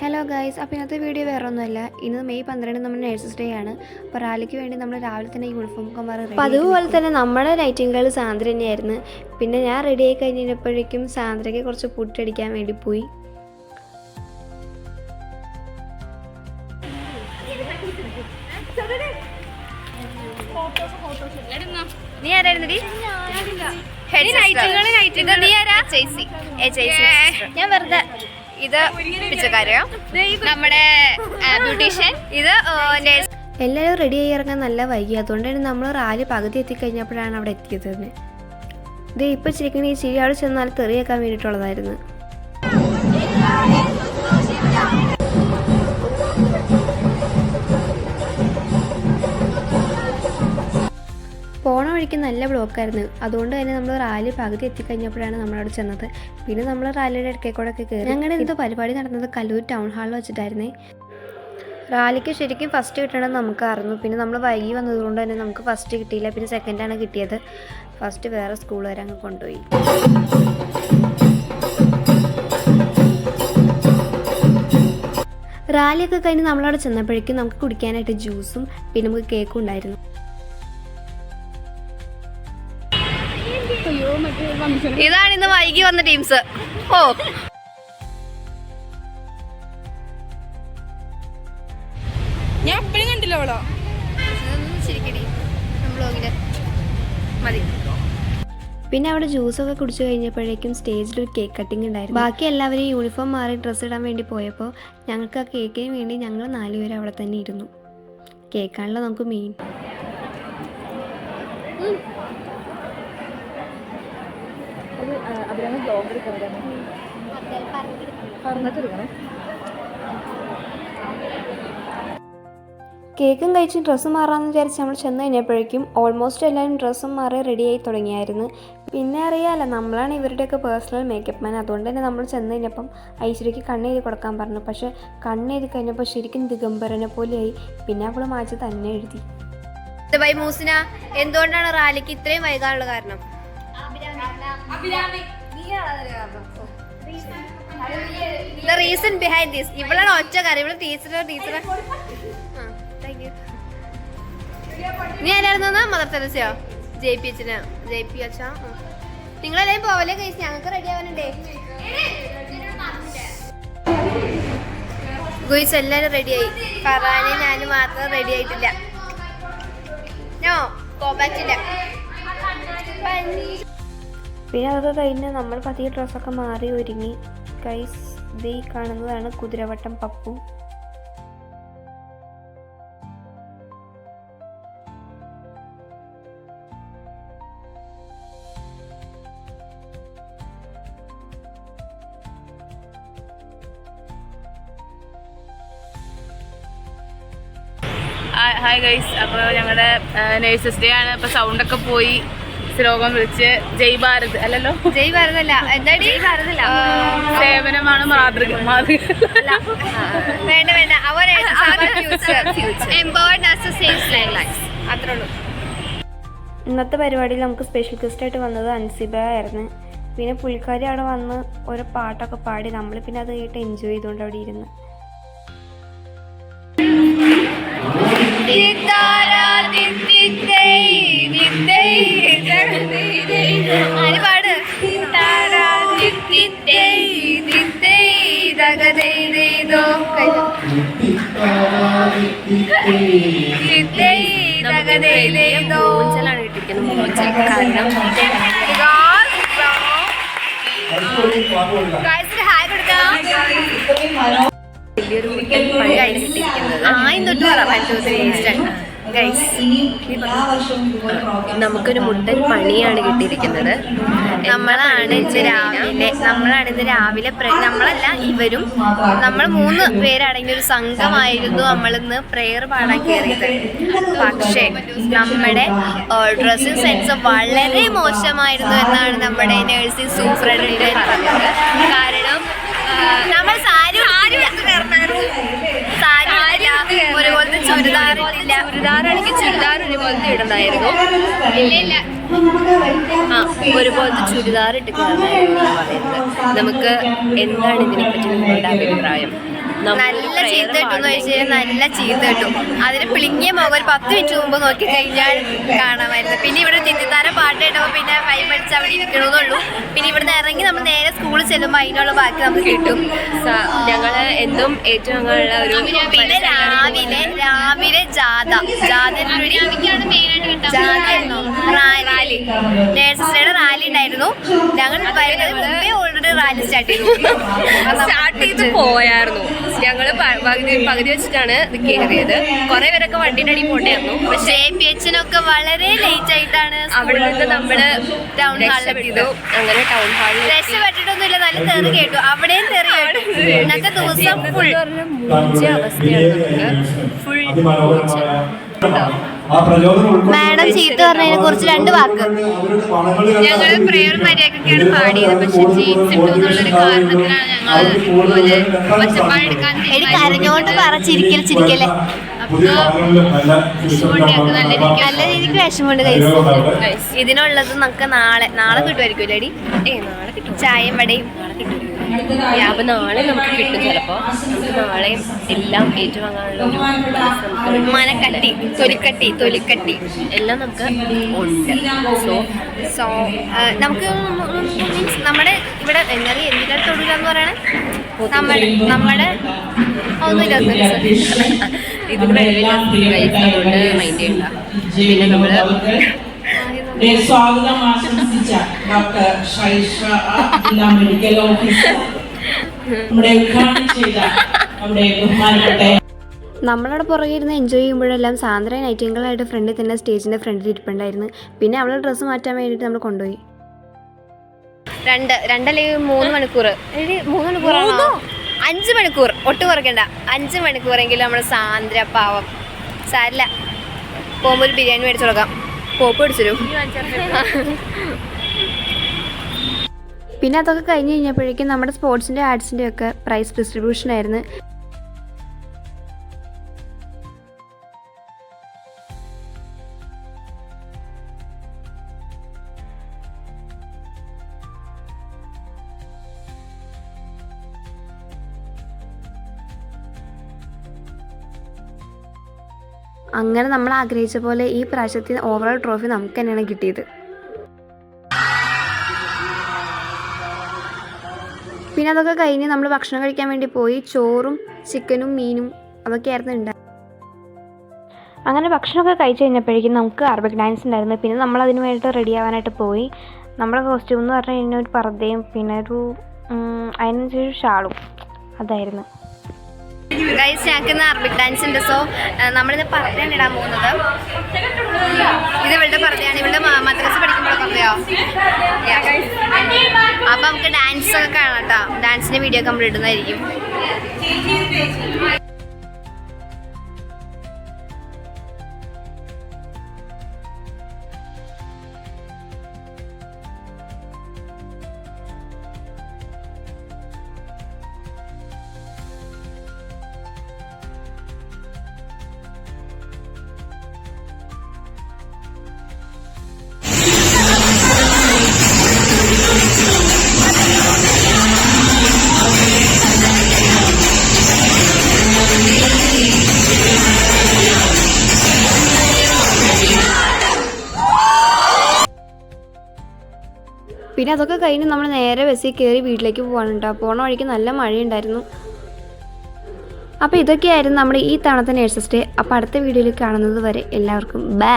Hello guys, അപ്പോൾ ഇന്നത്തെ video വേറെ ഒന്നുമല്ല. ഇന്ന് മെയ് 12 നമ്മുടെ നേഴ്സസ് ഡേ ആണ്. അപ്പോൾ റാലിക്ക് വേണ്ടി നമ്മൾ രാവിലെ തന്നെ യൂണിഫോം ഒക്കെ മാറി. അപ്പോൾ അതുപോലെ തന്നെ നമ്മുടെ ലൈറ്റിംഗ് ഗേൾ സാന്ദ്ര തന്നെയായിരുന്നു. പിന്നെ ഞാൻ റെഡി ആയി കഴിഞ്ഞപ്പോഴേക്കും സാന്ദ്രയ്ക്ക് കുറച്ച് പുട്ടടിക്കാൻ വേണ്ടി പോയി. നീ ആരായിരുന്നു? ഞാൻ വെറുതെ ഇത് പിച്ചക്കാരോ നമ്മുടെ ബ്യൂട്ടീഷ്യൻ ഇത് എല്ലാവരും റെഡി ആയി ഇറങ്ങാൻ നല്ല വൈകി. അതുകൊണ്ട് തന്നെ നമ്മൾ റാലി പകുതി എത്തിക്കഴിഞ്ഞപ്പോഴാണ് അവിടെ എത്തിയത് തന്നെ. ഇത് ഇപ്പം ചിരിക്കുന്ന ഈ ചിരി അവിടെ ചെന്നാൽ തെറിയേക്കാൻ വേണ്ടിയിട്ടുള്ളതായിരുന്നു. പോണ വഴിക്ക് നല്ല ബ്ലോക്കായിരുന്നു. അതുകൊണ്ട് തന്നെ നമ്മൾ റാലി പകുതി എത്തിക്കഴിഞ്ഞപ്പോഴാണ് നമ്മളവിടെ ചെന്നത്. പിന്നെ നമ്മൾ റാലിയുടെ ഇടയ്ക്കൂടെ ഒക്കെ കയറി. ഞങ്ങളുടെ ഇത് പരിപാടി നടന്നത് കല്ലൂർ ടൗൺ ഹാളിൽ വെച്ചിട്ടായിരുന്നേ. റാലിക്ക് ശരിക്കും ഫസ്റ്റ് കിട്ടണമെന്ന് നമുക്കറിഞ്ഞു. പിന്നെ നമ്മൾ വൈകി വന്നതുകൊണ്ട് തന്നെ നമുക്ക് ഫസ്റ്റ് കിട്ടിയില്ല. പിന്നെ സെക്കൻഡാണ് കിട്ടിയത്. ഫസ്റ്റ് വേറെ സ്കൂൾ വരെ അങ്ങ് കൊണ്ടുപോയി. റാലിയൊക്കെ കഴിഞ്ഞ് നമ്മളവിടെ ചെന്നപ്പോഴേക്കും നമുക്ക് കുടിക്കാനായിട്ട് ജ്യൂസും പിന്നെ നമുക്ക് കേക്കും ഉണ്ടായിരുന്നു. ഇതാണ് ഇന്ന് വൈകി വന്ന ടീംസ്. ഓ ഞാൻ എപ്പോഴും കണ്ടില്ല അവളോ. മതി. പിന്നെ അവിടെ ജ്യൂസൊക്കെ കുടിച്ചു കഴിഞ്ഞപ്പോഴേക്കും സ്റ്റേജിൽ ഒരു കേക്ക് കട്ടിങ് ഉണ്ടായിരുന്നു. ബാക്കി എല്ലാവരും യൂണിഫോം മാറി ഡ്രസ്സ് ഇടാൻ വേണ്ടി പോയപ്പോൾ ഞങ്ങൾക്ക് ആ കേക്കിന് വേണ്ടി ഞങ്ങൾ 4 പേര് അവിടെ തന്നെ ഇരുന്നു. കേക്കാണല്ലോ നമുക്ക് മെയിൻ. കേക്കും കഴിച്ച് ഡ്രസ്സ് മാറാമെന്ന് വിചാരിച്ച് നമ്മൾ ചെന്ന് കഴിഞ്ഞപ്പോഴേക്കും ഓൾമോസ്റ്റ് എല്ലാവരും ഡ്രസ്സും മാറി റെഡിയായി തുടങ്ങിയായിരുന്നു. പിന്നെ അറിയാമല്ലോ, നമ്മളാണ് ഇവരുടെയൊക്കെ പേഴ്സണൽ മേക്കപ്പ് മാൻ. അതുകൊണ്ട് തന്നെ നമ്മൾ ചെന്ന് കഴിഞ്ഞപ്പം ഐശ്വര്യയ്ക്ക് കണ്ണെഴുതി കൊടുക്കാൻ പറഞ്ഞു. പക്ഷേ കണ്ണെഴുതി കഴിഞ്ഞപ്പോൾ ശരിക്കും ദിഗംബരനെ പോലെയായി. പിന്നെ അവൾ മാച്ച് തന്നെ എഴുതി. മൂസിന, എന്തുകൊണ്ടാണ് റാലിക്ക് ഇത്രയും വൈകാനുള്ള കാരണം? The reason behind this, ഇവളാണ് ഒറ്റ കാര്യം. ഇവള് ടീച്ചർ നീ ആരായിരുന്നു? മദർ തെരേസയോ JP അച്ഛാ? നിങ്ങളെല്ലാം പോവല്ലേ കഴിച്ച്? ഞങ്ങൾക്ക് റെഡി ആവാനുണ്ടേ. ഗുയിസ് എല്ലാരും റെഡിയായി. ഫറാനെ ഞാൻ മാത്രം റെഡി ആയിട്ടില്ല. പോകാറ്റില്ല. പിന്നെ അതൊക്കെ കഴിഞ്ഞ് നമ്മൾ പതിയെ ഡ്രസ്സൊക്കെ മാറി ഒരുങ്ങി. ഗൈസ്, ഇത് കാണുന്നതാണ് കുതിരവട്ടം പപ്പു. ഹായ് ഗൈസ്, അപ്പോൾ ഞങ്ങളുടെ നേഴ്സസ് ഡേ ആണ്. അപ്പോൾ സൗണ്ടൊക്കെ പോയി സ്ലോഗം വിളിച്ച് ജയ് ഭാരത് അല്ലല്ലോ, ജയ് ഭാരതല്ല, സേവനമാണ് മാതൃക. വേണ്ട അത്രേ ഉള്ളൂ. ഇന്നത്തെ പരിപാടിയിൽ നമുക്ക് സ്പെഷ്യൽ ഗസ്റ്റായിട്ട് വന്നത് അൻസിബ ആയിരുന്നു. പിന്നെ പുള്ളിക്കാരി അവിടെ വന്ന് ഒരു പാട്ടൊക്കെ പാടി. നമ്മൾ പിന്നെ അത് കേട്ട് എൻജോയ് ചെയ്തുകൊണ്ട് അവിടെ ഇരുന്ന്. മൂഞ്ചലാണ് കിട്ടിയിരിക്കുന്നത്. മൂഞ്ചൽ കാരണം വലിയൊരു പണിയാണ് കിട്ടിയിരിക്കുന്നത്. നമുക്കൊരു മുട്ടൻ പണിയാണ് കിട്ടിയിരിക്കുന്നത്. നമ്മളാണ് ഇന്ന് രാവിലെ നമ്മളല്ല, ഇവരും നമ്മൾ 3 പേരടങ്ങിയ ഒരു സംഘമായിരുന്നു നമ്മളിന്ന് പ്രെയർ പാടാൻ കയറിയത്. പക്ഷേ നമ്മുടെ ഡ്രസ്സിങ് സെൻസ് വളരെ മോശമായിരുന്നു എന്നാണ് നമ്മുടെ നഴ്സിംഗ് സൂപ്രണ്ട് പറഞ്ഞത്. കാരണം നമ്മൾ സാരി ഒരുപോലത്തെ ചുരിദാറാണെങ്കിൽ ചുരിദാർ ഒരുപോലത്തെ ഇടണമായിരുന്നു. ഒരുപോലത്തെ ചുരിദാർ ഇട്ട് കിടന്നായിരുന്നു പറയുന്നത്. നമുക്ക് എന്താണ് ഇതിനെപ്പറ്റി നിങ്ങളുടെ അഭിപ്രായം? നല്ല ചീത്ത കിട്ടുമെന്ന് വെച്ച് കഴിഞ്ഞാൽ നല്ല ചീത്ത കിട്ടും. അതിന് പിളിങ്ങിയ മുഖം ഒരു 10 മിനിറ്റ് മുമ്പ് നോക്കി കഴിഞ്ഞാൽ കാണാമായിരുന്നു. പിന്നെ ഇവിടെ തിരുത്താര പാട്ട് കേട്ടപ്പോൾ പിന്നെ ഫൈവ് അടിച്ച് അവിടെ ഇരിക്കണമെന്നുള്ളൂ. പിന്നെ ഇവിടുന്ന് ഇറങ്ങി നമ്മൾ നേരെ സ്കൂളിൽ ചെല്ലുമ്പോൾ അതിനുള്ള ബാക്കി നമുക്ക് കിട്ടും. ഞങ്ങൾ എന്നും ഏറ്റവും ഒരു പിന്നെ രാവിലെ റാലി നേഴ്സസ് ഡേയുടെ റാലി ഉണ്ടായിരുന്നു. ഞങ്ങൾ വരുന്നത് മുമ്പേ ഓൾറെഡി റാലി സ്റ്റാർട്ട് ചെയ്തു പോയായിരുന്നു. ഞങ്ങള് പകുതി വെച്ചിട്ടാണ് ഇത് കയറിയത്. കുറെ പേരൊക്കെ വണ്ടിയുടെ അടി പോണ്ടായിരുന്നു. പക്ഷേ JPHനൊക്കെ വളരെ ലേറ്റ് ആയിട്ടാണ് അവിടെ നിന്ന് നമ്മള് ടൗൺ ഹാളിലെത്തിയത്. അങ്ങനെ ടൗൺ ഹാളിൽ രക്ഷപ്പെട്ടിട്ടൊന്നുമില്ല, നല്ല തെറി കേട്ടു. അവിടെയും തെറി കേട്ടു. ഇന്നത്തെ ദിവസം ഫുൾ മൂഞ്ച അവസ്ഥയാണ്. ഫുൾ മാഡം ചീത്ത പറഞ്ഞതിനെ കുറിച്ച് 2 വാക്ക്. ഞങ്ങൾ പ്രെയർ മര്യാദക്കൊക്കെയാണ് പാടിയത്. പക്ഷെ ജീൻസ് ഇട്ടു എന്നുള്ളൊരു കാരണത്തിലാണ് ഞങ്ങൾ ഇതുപോലെ ഒച്ചപ്പാടെടുക്കാൻ കരഞ്ഞോണ്ട് ചിരിക്കല്ലേ. നല്ല രീതിക്ക് വിഷമമുണ്ട് ഗൈസ്. ഇതിനുള്ളത് നമുക്ക് നാളെ കിട്ടുമായിരിക്കും അടി. നാളെ കിട്ടും. ചായയും വടയും അപ്പൊ നാളെ നമുക്ക് കിട്ടും. ചിലപ്പോ നമുക്ക് നാളെ എല്ലാം ഏറ്റുവാങ്ങാനുള്ള മനക്കട്ടി, തൊലിക്കട്ടി എല്ലാം നമുക്ക് ഉണ്ട്. സോ നമുക്ക് മീൻസ് നമ്മുടെ ഇവിടെ എന്തിനാ തൊഴിലെന്ന് പറയണേ, നമ്മുടെ ഇതിവിടെ മൈൻഡ് ചെയ്യണ്ട. പിന്നെ നമ്മള് സ്വാഗതം ആശംസിച്ച ഡോക്ടർ ഷൈഷ ജില്ലാ മെഡിക്കൽ ഓഫീസർ നമ്മുടെ ഉദ്ഘാടനം ചെയ്ത നമ്മുടെ ബഹുമാനപ്പെട്ട നമ്മളവിടെ പുറകെ ഇരുന്ന് എൻജോയ് ചെയ്യുമ്പോഴെല്ലാം സാന്ദ്ര നൈറ്റിംഗിളായിട്ട് ഫ്രണ്ടിൽ തന്നെ സ്റ്റേജിൻ്റെ ഫ്രണ്ടിൽ ഇരിപ്പുണ്ടായിരുന്നു. പിന്നെ അവളുടെ ഡ്രസ്സ് മാറ്റാൻ വേണ്ടിയിട്ട് നമ്മൾ കൊണ്ടുപോയി. 2 അല്ലെങ്കിൽ 3 മണിക്കൂർ 3 മണിക്കൂറാണോ 5 മണിക്കൂർ ഒട്ടും കുറയ്ക്കണ്ട. 5 മണിക്കൂറെങ്കിലും നമ്മുടെ സാന്ദ്ര പാവം സാരില്ല. പോകുമ്പോൾ ഒരു ബിരിയാണി മേടിച്ചു കൊടുക്കാം. പോപ്പ് പിടിച്ചു. പിന്നെ അതൊക്കെ കഴിഞ്ഞ് കഴിഞ്ഞപ്പോഴേക്കും നമ്മുടെ സ്പോർട്സിൻ്റെ ആർട്സിൻ്റെ ഒക്കെ പ്രൈസ് ഡിസ്ട്രിബ്യൂഷൻ ആയിരുന്നു. അങ്ങനെ നമ്മൾ ആഗ്രഹിച്ച പോലെ ഈ പ്രാവശ്യത്തെ ഓവറോൾ ട്രോഫി നമുക്ക് തന്നെയാണ് കിട്ടിയത്. പിന്നെ അതൊക്കെ കഴിഞ്ഞ് നമ്മൾ ഭക്ഷണം കഴിക്കാൻ വേണ്ടി പോയി. ചോറും ചിക്കനും മീനും അതൊക്കെയായിരുന്നു ഉണ്ടായത്. അങ്ങനെ ഭക്ഷണമൊക്കെ കഴിച്ച് കഴിഞ്ഞപ്പോഴേക്കും നമുക്ക് അറബിക് ഡാൻസ് ഉണ്ടായിരുന്നു. പിന്നെ നമ്മൾ അതിന് വേണ്ടിയിട്ട് റെഡി ആവാനായിട്ട് പോയി. നമ്മുടെ കോസ്റ്റ്യൂം എന്ന് പറഞ്ഞു കഴിഞ്ഞാൽ ഒരു പർദ്ദയും പിന്നെ അതിനനുസരിച്ച് ഷാളും അതായിരുന്നു. ഗൈസ് ഞങ്ങൾക്ക് ഇന്ന് അറബിക് ഡാൻസ് ഉണ്ട്. സോ നമ്മളിത് പർദ്ദയാണ് ഇടാൻ പോകുന്നത്. ഇത് ഇവളുടെ പർദ്ദയാണ്. ഇവളുടെ മദ്രസ പഠിക്കുമ്പോൾ പർദ്ദയോ. അപ്പം നമുക്ക് ഡാൻസ് ഒക്കെ കാണാം കേട്ടോ. ഡാൻസിൻ്റെ വീഡിയോ ഒക്കെ നമ്മൾ ഇടുന്നതായിരിക്കും. പിന്നെ അതൊക്കെ കഴിഞ്ഞ് നമ്മൾ നേരെ ബസ്സിൽ കയറി വീട്ടിലേക്ക് പോകാൻ കേട്ടോ. പോണ വഴിക്ക് നല്ല മഴയുണ്ടായിരുന്നു. അപ്പോൾ ഇതൊക്കെയായിരുന്നു നമ്മുടെ ഈ തവണത്തെ നേഴ്സസ് ഡേ. അപ്പോൾ അടുത്ത വീഡിയോയിൽ കാണുന്നത് വരെ എല്ലാവർക്കും ബൈ.